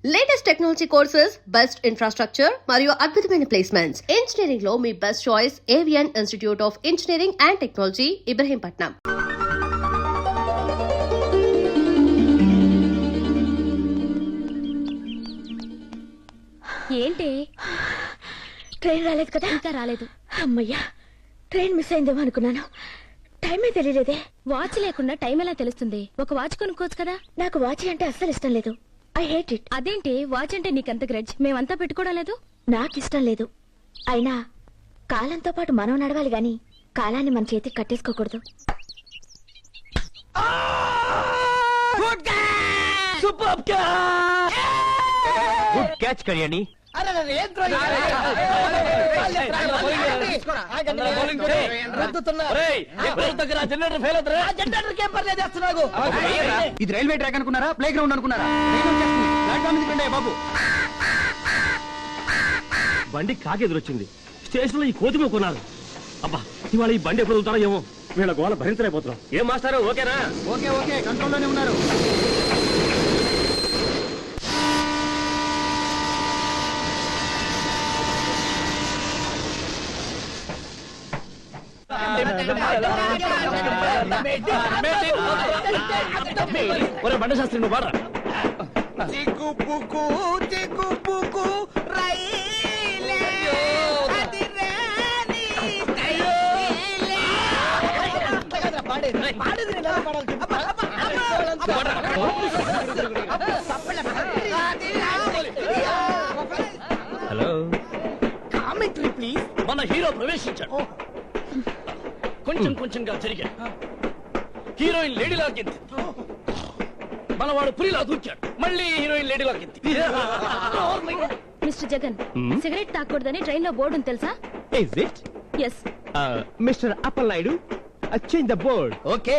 Latest technology courses, best infrastructure మరియు అద్భుతమైన placements. Engineering లో మీ best choice Avian institute of engineering and technology, Ibrahimpatnam. ఏంటి ట్రైన్ రాలేదు కదా? ఇంకా రాలేదు. అమ్మయ్యా, ట్రైన్ మిస్ అయిందేమో అనుకున్నాను. టైమే తెలియలేదే. వాచ్ లేకుండా టైం ఎలా తెలుస్తుంది? ఒక వాచ్ కొనుక్కోవచ్చు కదా. నాకు వాచ్ అంటే అస్సలు ఇష్టం లేదు. I hate it. అదేంటి, వాచ్ అంటే నీకంత గ్రడ్జ్? మేమంతా పెట్టుకోవడం లేదు. నాకు ఇష్టం లేదు. అయినా కాలంతో పాటు మనం నడవాలి గాని కాలాన్ని మన చేతికి కట్టేసుకోకూడదు. Good catch Kalyani. ఇది రైల్వే ట్రాక్ అనుకున్నారా, ప్లే గ్రౌండ్ అనుకున్నారా? బాబు, బండి కాకెదురొచ్చింది. స్టేషన్ లో ఈ కోతిమ కొన్నారు. అబ్బా, ఇవాళ ఈ బండి ఎప్పుడు వదులుతారో ఏమో. వీళ్ళ గోళ భరించలేకపోతున్నాం. ఏం మాస్టారు, ఓకేనా? ఓకే ఓకే, కంట్రోల్లోనే ఉన్నారు. బండి శాస్త్రి, నువ్వు వాడరా. Hello, commentary please. మన హీరో ప్రవేశించాడు. కొంచెం కొంచెంగా జరిగాడు. హీరోయిన్ లేడీలా గెంతి. మనవాడు పులిలా దూర్చాడు. మళ్ళీ హీరోయిన్ లేడీలా గెంతి. మిస్టర్ జగన్, సిగరెట్ తాకూడదని ట్రైన్ లో బోర్డు ఉంది తెలుసా? Is it? Yes. Mr. Appalaidu, change the board. Okay.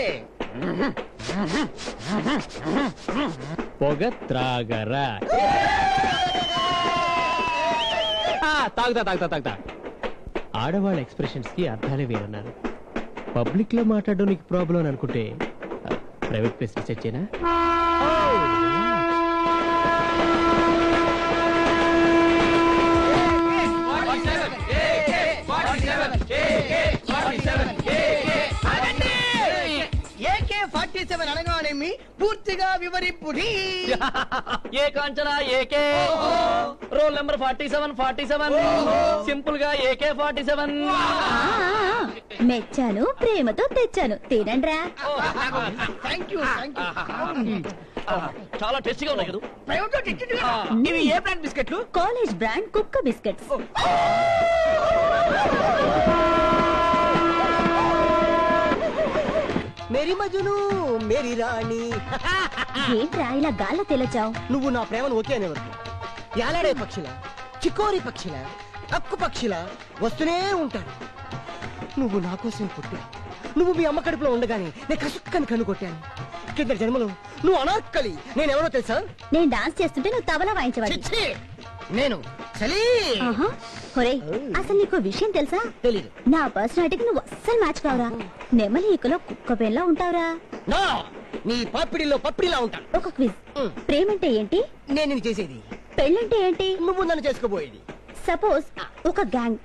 పొగ త్రాగరా. తాగుతా. ఆడవాళ్ళ ఎక్స్ప్రెషన్స్ కి అర్థాలే వేరన్నారు. పబ్లిక్ లో మాట్లాడడం నీకు ప్రాబ్లం అని అనుకుంటే ప్రైవేట్ ప్లేస్ రీసెర్చ్ చేయనా? అనగానేమి పూర్తిగా వివరింపుడి. ఏ Kanchana AK, roll number 47 simple గా ఏకే 47. మెచ్చాను, ప్రేమతో తెచ్చాను, తినండ్రా. Thank you. చాలా టేస్టీగా ఉన్నాయి కదా. ఇవి ఏ బ్రాండ్ బిస్కెట్లు? కాలేజ్ బ్రాండ్ కుక్క బిస్కెట్స్. మేరీ మజును, మేరీ రాణి. ఏంట్రా ఇలా గాల్లో తెలచావు? నువ్వు నా ప్రేమను ఓకే అనేవరకు యాలాడే పక్షిల, చికోరి పక్షిల, అక్కు పక్షిల వస్తూనే ఉంటాను. నువ్వు నా కోసం పుట్టావు. నువ్వు మీ అమ్మ కడుపులో ఉండగానే నేను కసుక్కని కన్ను కొట్టాను. కింద జన్మలో నువ్వు అనార్కలి, నేనెవరో తెలుసా? నేను డాన్స్ చేస్తుంటే నువ్వు తబలా వాయించవాలి. చిచ్చి, నేను చలీ. ఒరేయ్, అసలు నీకు విషయం తెలుసా? తెలీదు. నా పర్సనాలిటీకి నువ్వు అస్సలు మ్యాచ్ కావురా. నెమలి ఈకలో కుక్క పెళ్ళ ఉంటావురా. నా నీ పాపిడిలో పప్పిడిలా ఉంటాను. ఒక క్విజ్. ప్రేమంటే ఏంటి? నేను నిన్ను చేసేది. పెళ్ళంటే ఏంటి? నువ్వు నన్ను చేసుకోబోయేది. సపోజ్ ఒక గ్యాంగ్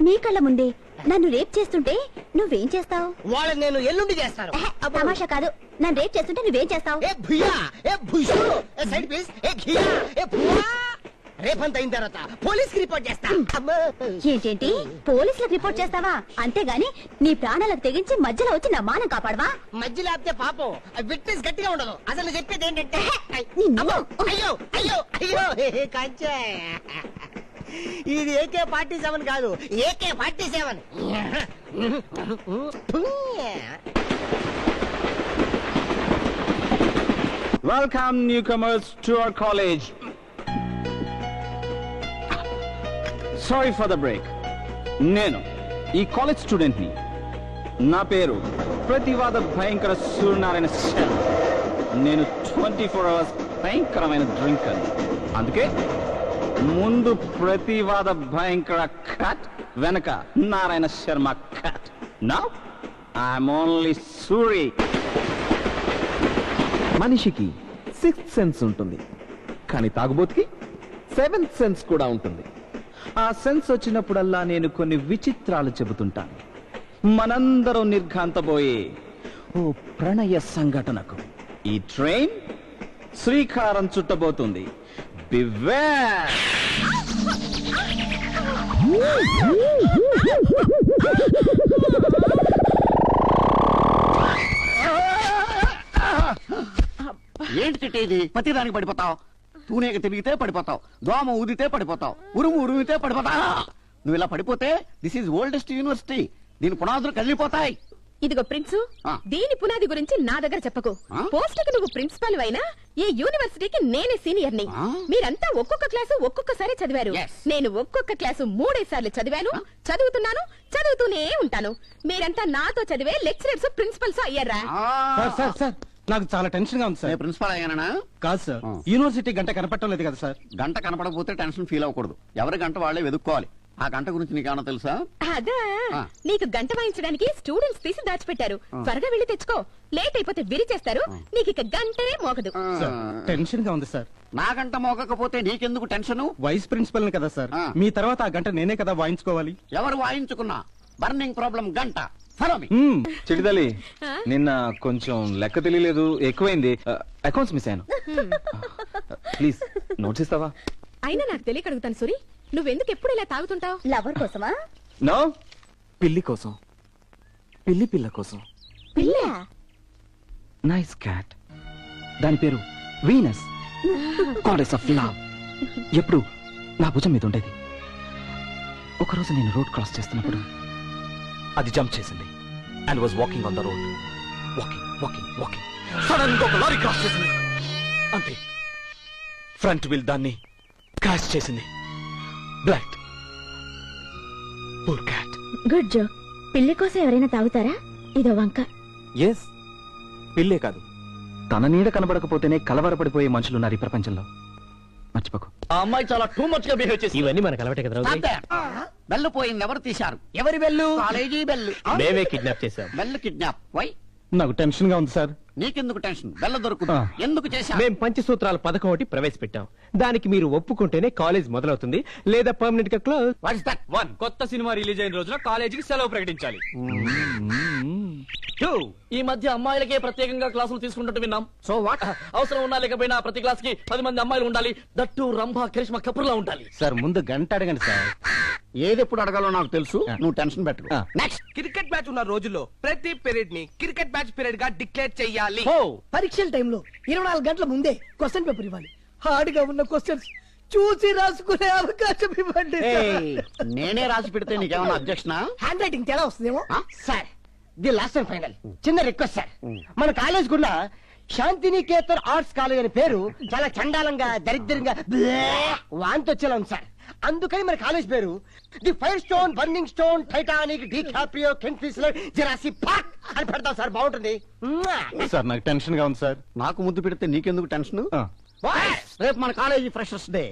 నీ కళ్ళ ముందే నన్ను రేప్ చేస్తుంటే నువ్వేం చేస్తావు? వాళ్ళని నేను ఎల్లుండి చేస్తాను. తమాషా కాదు, నన్ను రేప్ చేస్తుంటే నువ్వేం చేస్తావు? ఏ భుయా, ఏ భుషు, ఏ సైడ్ ప్లీజ్, ఏ ఘియా, ఏ భువా. రేపంత అయిన తర్వాత పోలీస్ రిపోర్ట్ చేస్తా. ఏంటేంటి, పోలీసులకు రిపోర్ట్ చేస్తావా? అంతేగాని నీ ప్రాణాలకు తెగించి మధ్యలో వచ్చి నా మానం కాపాడవా? మధ్యలో ఆపితే పాపం, విట్నెస్ గట్టిగా ఉండదు. అసలు చెప్పేది ఏంటంటే, నిన్ను. అయ్యో అయ్యో అయ్యో కంచే, ఇది AK-47 కాదు, AK-47. Welcome newcomers to our college. Sorry for the break. నేను ఈ కాలేజ్ స్టూడెంట్ ని. నా పేరు ప్రతివాద భయంకర సూర్యనారాయణ శర్మ. నేను 24 hours భయంకరమైన డ్రింకర్. అందుకే ముందు ప్రతివాద భయంకర కట్, వెనక Narayana Sharma cut. Now I'm only Suri. మనిషికి 6th సెన్స్ ఉంటుంది, కానీ తాగుబోతుకి 7th సెన్స్ కూడా ఉంటుంది. ఆ సెన్స్ వచ్చినప్పుడల్లా నేను కొన్ని విచిత్రాలు చెబుతుంటాను. మనందరం నిర్ఘాంతపోయే ఓ ప్రణయ సంఘటనకు ఈ ట్రైన్ శ్రీకారం చుట్టబోతుంది. బివేర్! ఏంటి చిట్టి ఇది? ప్రతిదానికి పడిపోతావు. తూనేక తిరిగితే పడిపోతావు, దోమ ఊదితే పడిపోతావు, ఉరిమితే పడిపోతావు. నువ్వు ఇలా పడిపోతే దిస్ ఈజ్ ఓల్డెస్ట్ యూనివర్సిటీ. దీని పునాదులు కదిలిపోతాయి. ఇదిగో ప్రిన్సు, ఆ. దీని పునాది గురించి నా దగ్గర చెప్పకు. ఆ? పోస్ట్ కి నువ్వు ప్రిన్సిపాల్ అయినా ఈ యూనివర్సిటీకి నేనే సీనియర్ ని. ఆ? మీరంతా ఒక్కొక్క క్లాసు ఒక్కొక్కసారి చదివారు. Yes. నేను ఒక్కొక్క క్లాసు 3 సార్లు చదివాను, చదువుతున్నాను, చదువుతూనే ఉంటాను. మీరంతా నాతో చదివే లెక్చరర్స్ ప్రిన్సిపల్స్ అయ్యారా? సార్ నాకు చాలా టెన్షన్ గా ఉంది సార్. ప్రిన్సిపల్ అయ్యానా? కాదు సార్, ఆ. యూనివర్సిటీ గంట కనపడటం లేదు కదా సార్. గంట కనపడకపోతే టెన్షన్ ఫీల్ అవ్వకూడదు. ఎవరి గంట వాళ్ళే వెతుక్కోవాలి. ఆ గంట గురించి నీకేమన్నా తెలుసా? అదా, ఆ. నీకు గంట వాయించడానికి స్టూడెంట్స్ తీసి దాచిపెట్టారు. త్వరగా వెళ్ళి తెచ్చుకో, లేట్ అయిపోతే విరిచేస్తారు. నీకు ఇక గంటే మోగదు. సార్ టెన్షన్ గా ఉంది సార్. నా గంట మోగకపోతే నీకెందుకు టెన్షను? వైస్ ప్రిన్సిపల్ కదా సార్. ఆ. మీ తర్వాత ఆ గంట నేనే కదా వాయించుకోవాలి. ఎవరు వాయించుకున్నా బర్నింగ్ ప్రాబ్లం గంట. Follow me. చిడిదలి, ఆ? నిన్న కొంచెం లెక్క తెలియలేదు, ఎక్కువైంది. అకౌంట్స్ మిస్ అయ్యాను. ప్లీజ్ నోట్స్ ఇస్తావా? అయినా నాకు తెలియక అడుగుతాను సూరి, నువ్వెందుకు ఎప్పుడు ఇలా తాగుతుంటావు? లవర్ కోసమా? నో, పిల్లి కోసం. పిల్ల కోసం. పిల్ల? Nice cat. దాని పేరు వీనస్, గాడెస్ ఆఫ్ లవ్. ఎప్పుడు నా భుజం మీద ఉండేది. ఒకరోజు నేను రోడ్ క్రాస్ చేస్తున్నప్పుడు అది జంప్ చేసింది and was walking on the road. Walking sudden గా ఒక లారీ క్రాస్ చేసింది. అంతే, ఫ్రంట్ వీల్ దాన్ని క్రాష్ చేసింది. Blood. Poor cat. Good joke. పిల్లి కోసం ఎవరైనా తాగుతారా? ఇదో వంక. ఎస్, పిల్లే కాదు, తన నీడ కనబడకపోతేనే కలవరపడిపోయే మనుషులున్నారు ఈ ప్రపంచంలో. మర్చిపోకు. ఆ అమ్మాయి చాలా టూ మచ్ గా బిహేవ్ చేసి ఇవన్నీ మనకు అలవాటే కదా రావు. బెల్లు పోయింది. ఎవరు తీశారు? ఎవరి వెళ్ళు? College bell. మేమే కిడ్నాప్ చేశాం. Bell kidnap. వై? నాకు టెన్షన్ గా ఉంది సార్. నీకెందుకు టెన్షన్? బెల్ల దొరుకుతుంది. ఎందుకు చేశా? మేం పంచసూత్రాల పథకం ఒకటి ప్రవేశపెట్టాం. దానికి మీరు ఒప్పుకుంటేనే కాలేజ్ మొదలవుతుంది, లేదా పర్మనెంట్ గా క్లోజ్. What is that? 1. కొత్త సినిమా రిలీజ్ అయిన రోజున కాలేజీకి సెలవు ప్రకటించాలి. 2. ఈ మధ్య అమ్మాయిలకే ప్రత్యేకంగా క్లాసులు తీసుకుంటూ విన్నాం. So what? అవసరం ఉన్నా లేకపోయినా ప్రతి క్లాస్ కి 10 మంది అమ్మాయిలు ఉండాలి. దట్టు రంభ కరిష్మా కపూర్లా ఉండాలి. సార్ ముందు గంట అడగండి సార్. ఏది ఎప్పుడు అడగాలో నాకు తెలుసు. నువ్వు టెన్షన్ పెట్టు. నెక్స్ట్. క్రికెట్ మ్యాచ్ ఉన్న రోజుల్లో ప్రతి పీరియడ్ ని క్రికెట్ మ్యాచ్ పీరియడ్ గా డిక్లేర్ చెయ్యాలి. పరీక్షల టైంలో 24 గంటల ముందే క్వశ్చన్ పేపర్ ఇవ్వాలి. హార్డ్ గా ఉన్న క్వశ్చన్స్ చూసి రాసుకునే అవకాశం ఇవ్వండి. నేనే రాసి పెడితే నీకేమన్నా అబ్జెక్షనా? హ్యాండ్ రైటింగ్ తేడా వస్తుందేమో. Sir the last and final చిన్న రిక్వెస్ట్ సార్. మన కాలేజ్ కూడా శాంతినికేతన్ ఆర్ట్స్ కాలేజ్ అనే పేరు చాలా చండాలంగా దరిద్రంగా వాంతి వచ్చేలా ఉంది సార్. అందుకని మన కాలేజ్ పేరు the fire stone, burning stone, Titanic, DiCaprio, Kingfisher, Jurassic Park అని పెడతాం సార్. బాగుంటుంది. సార్ నాకు టెన్షన్ గా ఉంది సార్. నాకు ముద్దు పెడితే నీకెందుకు టెన్షన్? ఆ. రేపు మన కాలేజీ ఫ్రెషర్స్ డే.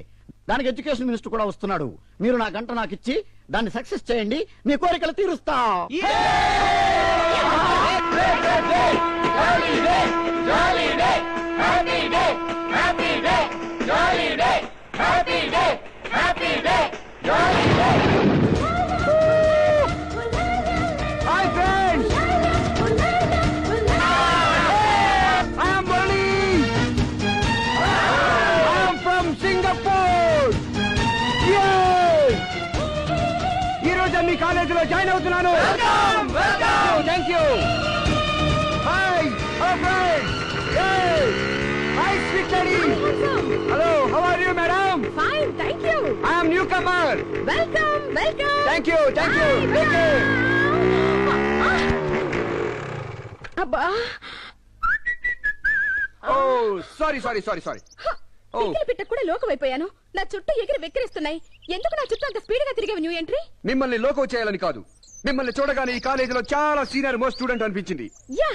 దానికి ఎడ్యుకేషన్ మినిస్టర్ కూడా వస్తున్నాడు. మీరు నా గంట నాకు ఇచ్చి దాన్ని సక్సెస్ చేయండి. మీ కోరికలు తీరుస్తా. Hi friends, I am Murali. I am from Singapore. Yay! ఈ రోజు మీ కాలేజీలో జాయిన్ అవుతున్నాను. Thank you. Hi, our friends. Yay! Hi, sweet lady. Hello, how are you, madam? Fine, thank you. I am newcomer. Welcome. Thank you. అబ్బా, Oh, sorry. పిక్కలు పిట్ట కూడా లోకమైపోయాను. నా చుట్టూ ఎగిరి వెక్కిరిస్తున్నాయి. ఎందుకు నా చుట్టూ అంత స్పీడ్ గా తిరిగేవి న్యూ ఎంట్రీ? మిమ్మల్ని లోకో చేయాలని కాదు, మిమ్మల్ని చూడగానే ఈ కాలేజీలో చాలా సీనియర్ మోస్ట్ స్టూడెంట్ అనిపించింది. యా,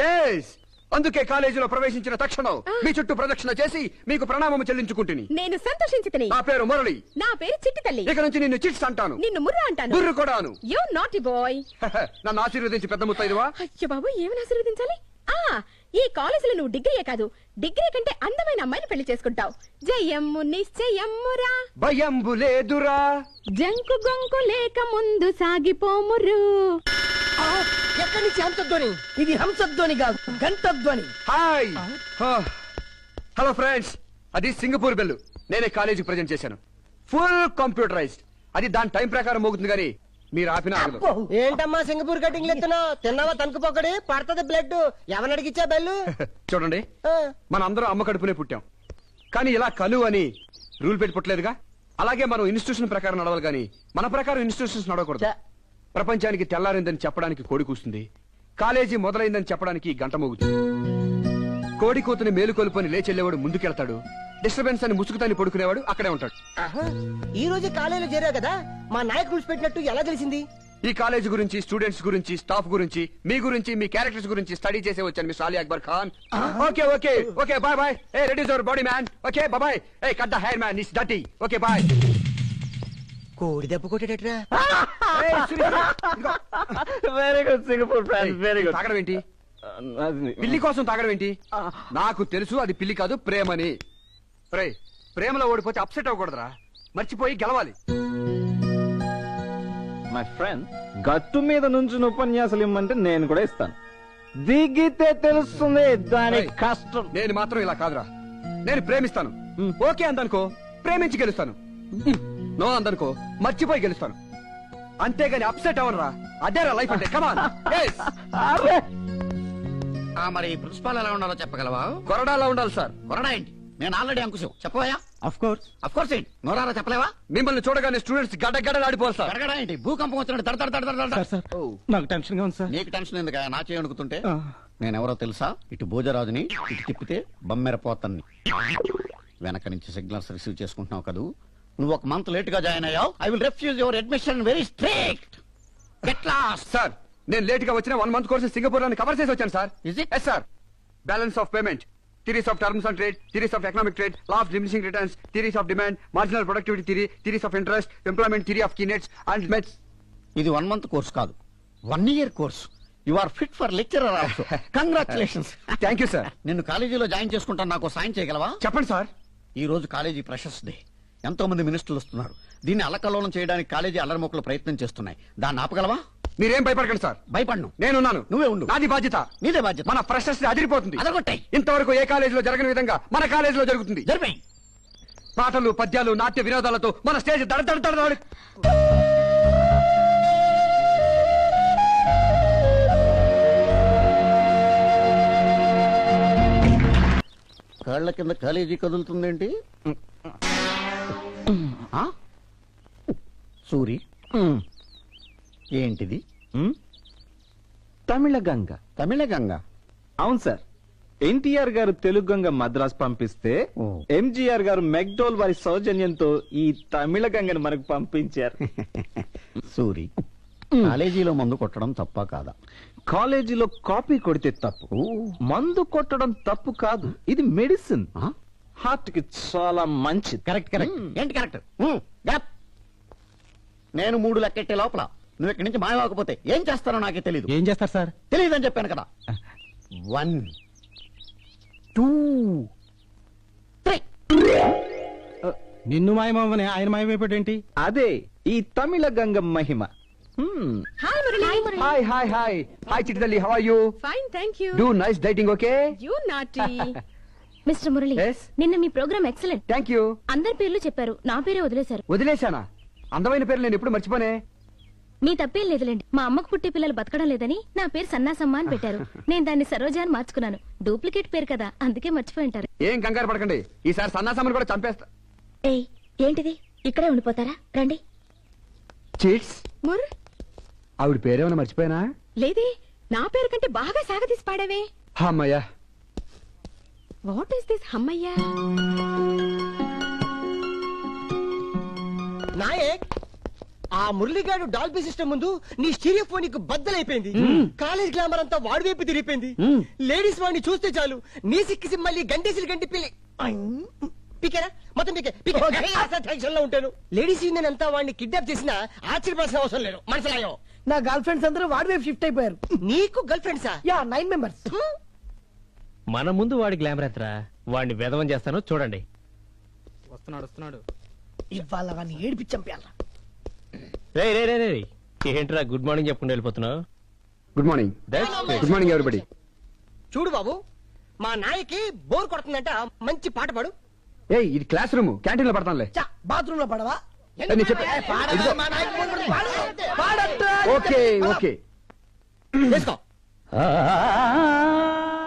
ఎస్, అందుకే కాలేజీలో ప్రవేశించిన తక్షణం మీ చుట్టూ ప్రదక్షిణ చేసి మీకు ప్రణామం చెల్లించుకుంటుని. నేను సంతోషించితిని. నా పేరు మురళి. నా పేరు చిట్టి తల్లి. ఇక నుంచి నిన్ను చిట్స్ అంటాను, నిన్ను ముర్రా అంటాను. బుర్రు కూడాను. You naughty boy. నన్ను ఆశీర్వదించి పెద్ద ముత్తైదువా. అయ్యో బాబు, ఏమని ఆశీర్వదించాలి? ఆ, ఈ కాలేజీలో నువ్వు డిగ్రీయే కాదు, డిగ్రీ కంటే అందమైన అమ్మాయిని పెళ్లి చేసుకుంటావు. జయమ్ము నిశ్చయమ్మురా, భయంబు లేదురా. జంకు గొంకు లేక ముందు సాగిపోమురు. ఎక్కడి నుంచి హంసధ్వని? ఇది హంసధ్వని కాదు, గంటధ్వని. హాయ్ హలో ఫ్రెండ్స్, అది సింగపూర్ బెల్లు. నేనే కాలేజీకి ప్రజెంట్ చేశాను. Full computerised. అది దాని టైం ప్రకారం మోగుతుంది కానీ మీరు ఆపిన ఆగదు. ఏంటమ్మా సింగపూర్ కటింగ్ ఎత్తున్నావు? తిన్నావా తణుకు పొక్కడి? పడుతుంది బ్లడ్. ఎవరిని అడిగిచ్చా బెల్లు? చూడండి, మన అందరం అమ్మ కడుపునే పుట్టాం, కానీ ఇలా కలు అని రూల్ పెట్టి పుట్టలేదుగా. అలాగే మనం ఇన్స్టిట్యూషన్ ప్రకారం నడవాలి కానీ మన ప్రకారం ఇన్స్టిట్యూషన్స్ నడవకూడదు. ప్రపంచానికి తెల్లారిందని చెప్పడానికి కోడి కూస్తుంది, కాలేజీ మొదలైందని చెప్పడానికి గంట మోగుతుంది. కోడి కూతుని మేలుకొలుపుని లేచెళ్లేవాడు ముందుకెళ్తాడు, డిస్టర్బెన్స్ అని ముసుగుతాన్ని పడుకునేవాడు అక్కడే ఉంటాడు. ఈ రోజు కాలేజీలో చేరా కదా, మా నాయకు రూల్స్ పెట్టినట్టు ఎలా తెలిసింది? ఈ కాలేజ్ గురించి, స్టూడెంట్స్ గురించి, స్టాఫ్ గురించి, మీ గురించి, మీ క్యారెక్టర్స్ గురించి స్టడీ చేసే వచ్చాను mister Ali Akbar Khan. Okay okay okay bye bye. A readies your body man. Okay bye bye. A cut the hair man, it's dirty. Okay bye. కోడి దెబ్బ కొట్టేటట్రా. Very good Singapore friends, very good. తాగడం ఏంటి? పిల్లి కోసం తాగడం ఏంటి? నాకు తెలుసు అది పిల్లి కాదు, ప్రేమని. ప్రేమలో ఓడిపోతే అప్సెట్ అవ్వకూడదురా, మర్చిపోయి గెలవాలి. మై ఫ్రెండ్, గట్టు మీద నుంచి ఉపన్యాసాలు ఇమ్మంటే నేను కూడా ఇస్తాను. దిగితే తెలుస్తుంది దాని కష్టం. నేను మాత్రం ఇలా కాదురా, నేను ప్రేమిస్తాను. ఓకే అందనుకో, ప్రేమించి గెలుస్తాను. నో అందనుకో, మర్చిపోయి గెలుస్తాను. అంతేగాని అప్సెట్ అవనరా. అదేరా లైఫ్ అంటే. కమాన్. మరి ప్రిన్సిపాల్ ఎలా ఉండాలో చెప్పగలవా? కొరడాలా ఉండాలి సార్. కొరడా ఏంటి? నేను ఆల్రెడీ అంకుశం. చెప్పవా? ఆఫ్ కోర్స్ ఏంటి? నోరారా చెప్పలేవా? మిమ్మల్ని చూడగానే స్టూడెంట్స్ గడ్డగడ్డలాడిపోవాలి సార్. గడగడా ఏంటి? భూకంపం వచ్చినట్టు దడ దడ దడ దడ దడ. సార్ నాకు టెన్షన్ గా ఉంది సార్. నీకు టెన్షన్ ఎందుకు? నా చేయి అనుకుతుంటే. నేనెవరో తెలుసా? ఇటు భోజరాజుని, ఇటు తిప్పితే బమ్మెరపోతన్ని. వెనక నుంచి సిగ్నల్స్ రిసీవ్ చేసుకుంటున్నావు కదూ. నువ్వు ఒక మంత్ లేట్ గా జాయిన్ అయ్యావు. I will refuse your admission very strict. Get lost. Sir, నేను లేట్ గా వచ్చిన 1 month కోర్సు సింగపూర్ లో కవర్ చేసి వచ్చాను sir. Is it? Yes sir. Balance of payment, theories of terms and trade, theories of economic trade, law of diminishing returns, theories of demand, marginal productivity theory, theories of interest, employment theory of Keynes and మెట్స్. ఇది 1 month course కాదు, 1 year course. You are fit for lecturer also. Congratulations. Thank you sir. నిన్ను కాలేజీలో join చేసుకుంటాను, నాకు సాయం చేయగలవా? చెప్పండి సార్. ఈ రోజు కాలేజీ ఫ్రెషర్స్ డే. ఎంతో మంది మినిస్టర్లు వస్తున్నారు. దీన్ని అల్లకల్లోలం చేయడానికి కాలేజీ అల్లరిమొక్కలు ప్రయత్నం చేస్తున్నాయి. దాన్ని ఆపగలవా? మీరేం భయపడకండి సార్, భయపడ్ను. నేనున్నాను. నువ్వే ఉండు. నాది బాధ్యత. నీదే బాధ్యత. మన ఫ్రెషర్స్ అదిరిపోతుంది. అదగొట్టాయి. ఇంతవరకు ఏ కాలేజీలో జరగని విధంగా మన కాలేజీలో జరుగుతుంది. జరిపాయి. పాటలు, పద్యాలు, నాట్య వినోదాలతో మన స్టేజ్ దడ దడ దడ దడ. కాళ్ల కింద కాలేజీ కదులుతుందేంటి? సూరి, ఏంటిది? తమిళ గంగ. తమిళ గంగ? అవును సార్. ఎన్టీఆర్ గారు తెలుగు గంగ మద్రాస్ పంపిస్తే ఎంజీఆర్ గారు మెక్డోల్ వారి సౌజన్యంతో ఈ తమిళ గంగను మనకు పంపించారు. సూరి, కాలేజీలో మందు కొట్టడం తప్ప కాదా? కాలేజీలో కాపీ కొడితే తప్పు, మందు కొట్టడం తప్పు కాదు. ఇది మెడిసిన్, హార్ట్ కి చాలా మంచిది. Correct correct. ఏంటి కరెక్ట్? నేను 3 లెక్కెట్టే లోపల నువ్వు ఇక్కడి నుంచి మాయవాకపోతే ఏం చేస్తానో నాకే తెలీదు. ఏం చేస్తారు సార్? తెలియదని చెప్పాను కదా. 1 2 3. నిన్ను మాయమని ఆయన మాయమైపోయేటేంటి? అదే ఈ తమిళ గంగ మహిమ. Hi Murali. Hi hi hi hi చిట్టితల్లి, how are you? Fine, thank you. Do nice dieting. Okay. You naughty. Mister Murali, Yes? నిన్న మీ ప్రోగ్రామ్ ఎక్సలెంట్. Thank you. అందరి పేర్లు చెప్పారు, నా పేరే వదిలేశారు. వదిలేశానా? అందమైన పేరు నేను ఎప్పుడు మర్చిపోనే. మీ తప్పేం లేదులేండి. మా అమ్మకు పుట్టే పిల్లలు బతకడం లేదని నా పేరు సన్నాసమ్మ అని పెట్టారు. నేను దాన్ని సరోజా అని మార్చుకున్నాను. డూప్లికేట్ పేరు కదా, అందుకే మర్చిపోయి ఉంటారు. ఏం కంగారు పడకండి, ఈసారి సన్నాసమ్మని కూడా చంపేస్తా. ఏయ్, ఏంటిది? ఇక్కడే ఉండిపోతారా? రండి. చీట్స్. ముర్ ఆవిడ పేరేమైనా మర్చిపోయానా? లేదే, నా పేరు కంటే బాగా సాగదీసి పాడావే. అమ్మయ్యా. వాట్ ఈస్ దిస్ హమ్మయ్యా? నాయక్, ఆ మురళిగాడు డాల్బీ సిస్టమ్ ముందు నీ స్టీరియోఫోనిక్ బద్దలైపోయింది. కాలేజ్ గ్లామర్ అంతా వాడి వైపు తిరిగిపోయింది. లేడీస్ వాడిని చూస్తే చాలు నీ సిక్కిసి మళ్ళీ గంటేసి గంటి పిల్లి పీకేరా మొత్తం టెన్షన్ లో ఉంటాను. లేడీస్ యూనియన్ అంతా వాడిని కిడ్నాప్ చేసినా ఆశ్చర్యపడాల్సిన అవసరం లేదు. మనసులాయో నా గర్ల్ ఫ్రెండ్స్ అందరూ వాడి వైపు షిఫ్ట్ అయిపోయారు. నీకు గర్ల్ ఫ్రెండ్సా? Yeah, 9 members. మన ముందు వాడి గ్లామర్ ఎత్తరా, వాడిని వెధవం చేస్తాను చూడండి. వస్తున్నాడు ఇవాళ వాడిని ఏడిపి చంపేయాల. రే రే రే రే ఏంట్రా గుడ్ మార్నింగ్ చెప్పుకుంటూ వెళ్ళిపోతున్నావు? Good morning. Good morning everybody. చూడు బాబు, మా నాయకి బోర్ కొడుతుందంట, మంచి పాట పాడు. ఏయ్ ఇది క్లాస్ రూమ్, క్యాంటీన్ లో పడతానులే. బాత్రూమ్ లో పడవా? నేను చెప్పే ఇదిగో. ఓకే ఓకే వేసుకో.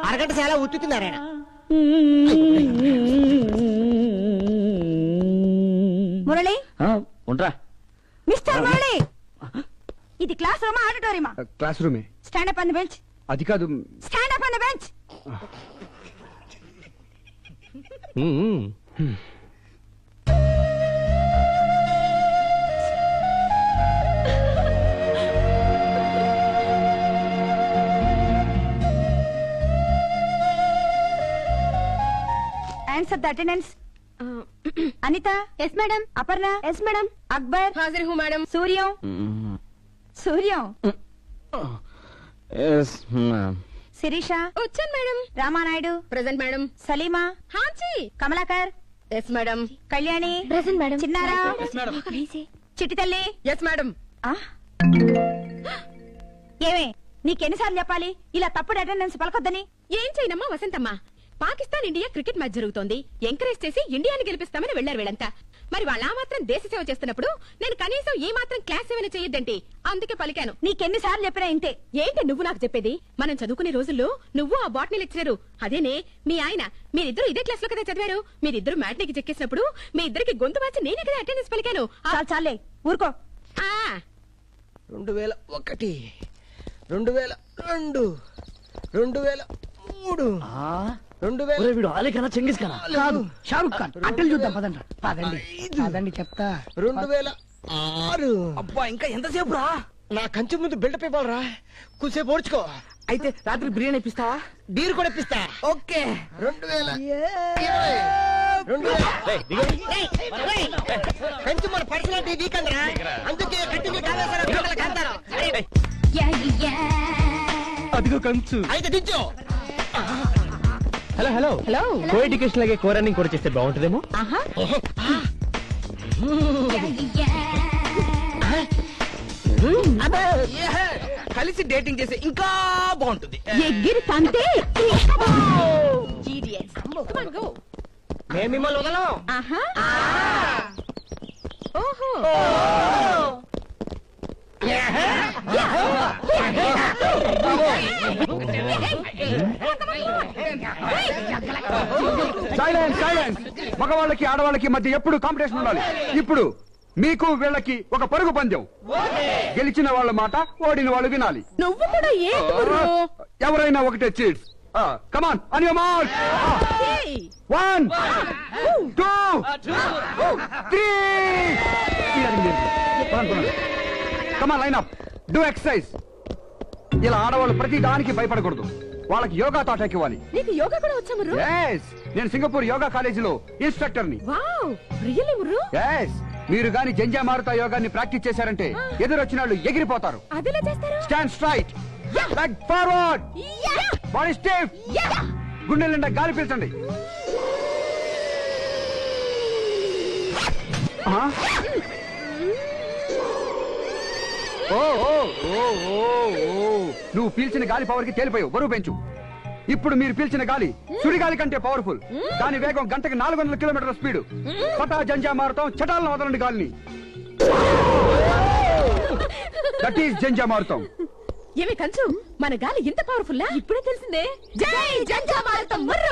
అరగంట చాలా ఉత్తుతున్నారాయన. మురళి, ఉండరా. మిస్టర్ మురళి, ఇది క్లాస్ రూమా ఆడిటోరియమా? క్లాస్ రూమే. Stand up on the bench. అది కాదు. Stand up on the bench. Answer the attendance. Anitha. Yes madam. Aparna. Yes madam. Akbar. హాజరు హూ మేడం. సూర్యం. సూర్యం. శిరీష. వచ్చాను madam. Ramanaidu. Present madam. Salima. హాంచి. Kamalakar. Yes madam. Kalyani. Present madam. చిన్నారా. చిట్టి తల్లి. Yes madam. ఏమే, నీకెన్నిసార్లు చెప్పాలి ఇలా తప్పుడు అటెండెన్స్ పలకొద్దని? ఏం చేయనమ్మా Vasanthamma, Pakistan India cricket match జరుగుతోంది. ఎంకరేజ్ చేసి ఇండియాని గెలిపిస్తామని వెళ్లారు వీళ్ళంతా. మరి వాళ్ళ మాత్రం దేశ సేవ చేస్తున్నప్పుడు నేను కనీసం ఈ మాత్రం క్లాస్ సేవన చేయొద్దంటే అందుకే పలికాను. నీకెన్నిసార్లు చెప్పినా ఇంతే. ఏంటి నువ్వు నాకు చెప్పేది? మనం చదువుకునే రోజుల్లో నువ్వు ఆ బాటనీ లెక్చరరు, అదేనే మీ ఆయన, మీరిద్దరు ఇదే క్లాస్ లో కదా చదివారు. మీరిద్దరు మ్యాట్నికి చెక్కేసినప్పుడు మీ ఇద్దరికి గొంతు మార్చి నేనే కదా అటెండెన్స్ పలికాను. చాలే ఊరుకో. 2001, 2002, 2003, 2000. వీడు ఆలే కన్నా చెంగిస్ కన్నా కాదు, షారుఖ్ ఖాన్. అట్టలు చూద్దాం పదండి. పదండి చెప్తా. 2006. అబ్బా ఇంకా ఎంతసేపు రా? నా కంచె ముందు బిల్డప్ ఇవ్వాలరా, కొంచెంసేపు ఓడ్చుకో. అయితే రాత్రి బిర్యానీ ఇప్పిస్తావా? బీర్ కూడా ఇప్పిస్తా. ఓకే. 2020. కంచె మన పర్సనాలిటీ వీక్ అందరా, అందుకే కంటిన్యూ కావేశారు. అదిగో కంచు. అయితే దించు. Hello hello hello. Co education లాగే కో రన్నింగ్ కూడా చేస్తే బాగుంటుందేమో. కలిసి డేటింగ్ చేస్తే ఇంకా బాగుంటుంది. ఎగిరి తంతే. మేము మిమ్మల్ని వదలం. ఓహో. Silence silence. మగవాళ్ళకి ఆడవాళ్ళకి మధ్య ఎప్పుడు కాంపిటీషన్ ఉండాలి. ఇప్పుడు మీకు వీళ్ళకి ఒక పరుగు పందెం. గెలిచిన వాళ్ళ మాట ఓడిన వాళ్ళు వినాలి. నువ్వు కూడా ఎవరైనా ఒకటే cheats. Come on on your mark. 1 2 3. Come on line up, do exercise. ఇలా ఆడవాళ్ళు ప్రతి దానికి భయపడకూడదు. వాళ్ళకి యోగా తాటాకి ఇవ్వాలి. నీకు యోగా కూడా వచ్చా ముర్రు? yes, నేను సింగపూర్ యోగా కాలేజీలో ఇన్స్ట్రక్టర్ ని. Wow, really ముర్రు? yes, మీరు గాని జంజా మారుతా యోగాన్ని ప్రాక్టీస్ చేశారంటే ఎదురొచ్చిన వాళ్ళు ఎగిరిపోతారు. అదెలా చేస్తారు? Stand straight, leg forward, body stiff, గుండెల నిండా గాలి పీల్చండి. నువ్వు పీల్చిన గాలి పవర్ కి తేలిపోయావు, బరువు పెంచు. ఇప్పుడు మీరు పీల్చిన గాలి సుడిగాలి కంటే పవర్ఫుల్. దాని వేగం గంటకి 400 కిలోమీటర్ల స్పీడ్. పటా జంజా మారుతాం, చటాలను వదలండి గాలిని. దట్ ఈస్ జంజా మారుతాం. ఏమి కంచు, మన గాలి ఇంత పవర్ఫుల్? ఇప్పుడే తెలిసిందే. జై జంజా మారుతాం.